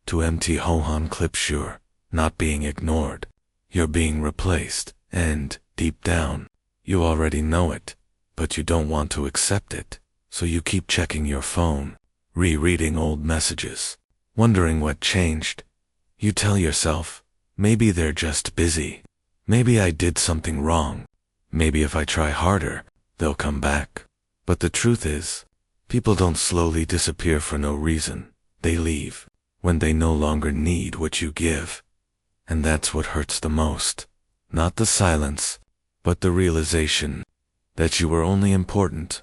To empty Hohan clip sure, not being ignored. You're being replaced, and, deep down, you already know it, but you don't want to accept it, so you keep checking your phone, rereading old messages, wondering what changed. You tell yourself, maybe they're just busy. Maybe I did something wrong. Maybe if I try harder, they'll come back. But the truth is, people don't slowly disappear for no reason. They leave when they no longer need what you give. And that's what hurts the most. Not the silence, but the realization that you were only important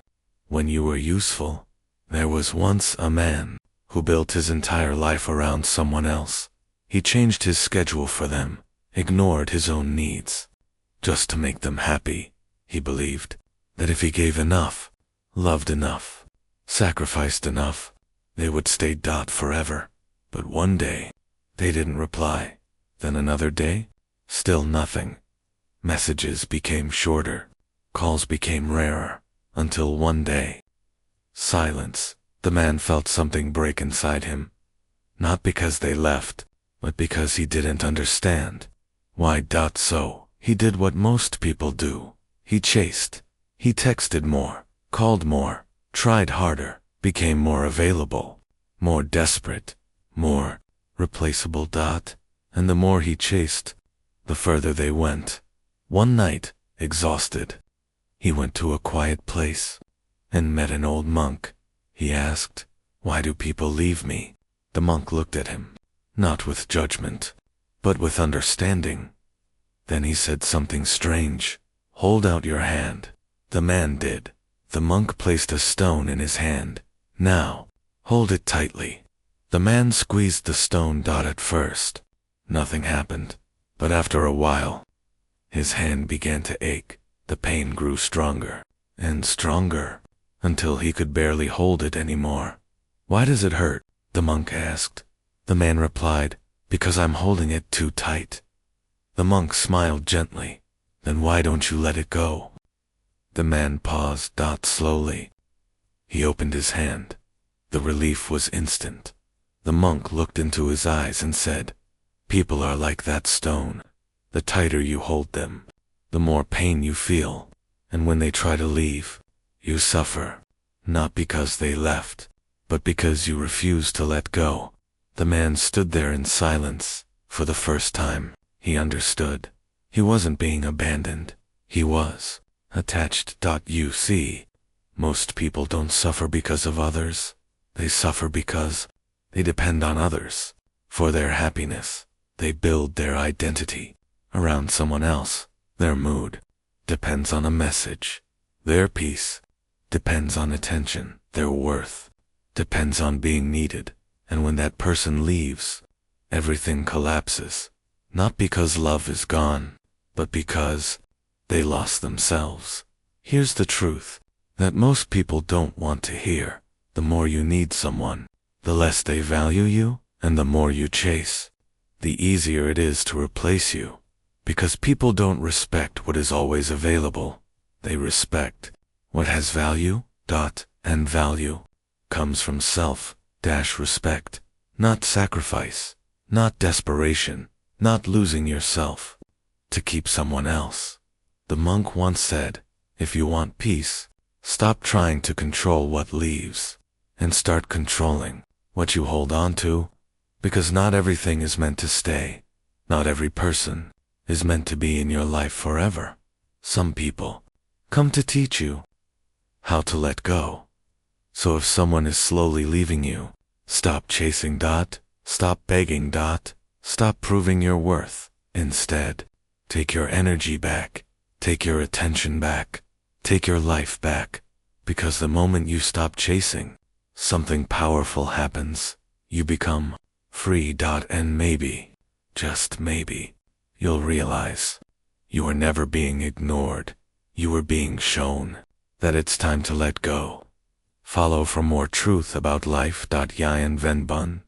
when you were useful. There was once a man who built his entire life around someone else. He changed his schedule for them, ignored his own needs, just to make them happy. He believed that if he gave enough, loved enough, sacrificed enough, they would stay forever. But one day, they didn't reply. Then another day, still nothing. Messages became shorter, calls became rarer, until one day, silence. The man felt something break inside him. Not because they left, but because he didn't understand. Why? So, he did what most people do. He chased. He texted more, called more, tried harder, became more available, more desperate, more replaceable. And the more he chased, the further they went. One night, exhausted, he went to a quiet place and met an old monk. He asked, "Why do people leave me?" The monk looked at him, not with judgment, but with understanding. Then he said something strange. "Hold out your hand." The man did. The monk placed a stone in his hand. "Now, hold it tightly." The man squeezed the stone. At first, nothing happened, but after a while, his hand began to ache. The pain grew stronger and stronger until he could barely hold it anymore. "Why does it hurt?" the monk asked. The man replied, "Because I'm holding it too tight." The monk smiled gently. "Then why don't you let it go?" The man paused. Slowly, he opened his hand. The relief was instant. The monk looked into his eyes and said, "People are like that stone. The tighter you hold them, the more pain you feel. And when they try to leave, you suffer. Not because they left, but because you refuse to let go." The man stood there in silence. For the first time, he understood. He wasn't being abandoned. He was attached. You see, most people don't suffer because of others. They suffer because they depend on others for their happiness. They build their identity around someone else. Their mood depends on a message. Their peace depends on attention. Their worth depends on being needed. And when that person leaves, everything collapses. Not because love is gone, but because they lost themselves. Here's the truth that most people don't want to hear. The more you need someone, the less they value you, and the more you chase, the easier it is to replace you. Because people don't respect what is always available. They respect what has value. And value comes from self-respect, not sacrifice, not desperation, not losing yourself to keep someone else. The monk once said, "If you want peace, stop trying to control what leaves and start controlling what you hold on to, because not everything is meant to stay. Not every person is meant to be in your life forever. Some people come to teach you how to let go. So if someone is slowly leaving you, stop chasing. Stop begging. Stop proving your worth. Instead, take your energy back. Take your attention back. Take your life back. Because the moment you stop chasing, something powerful happens. You become free. And maybe, just maybe, you'll realize you were never being ignored. You were being shown that it's time to let go. Follow for more truth about life. Yan Venbun.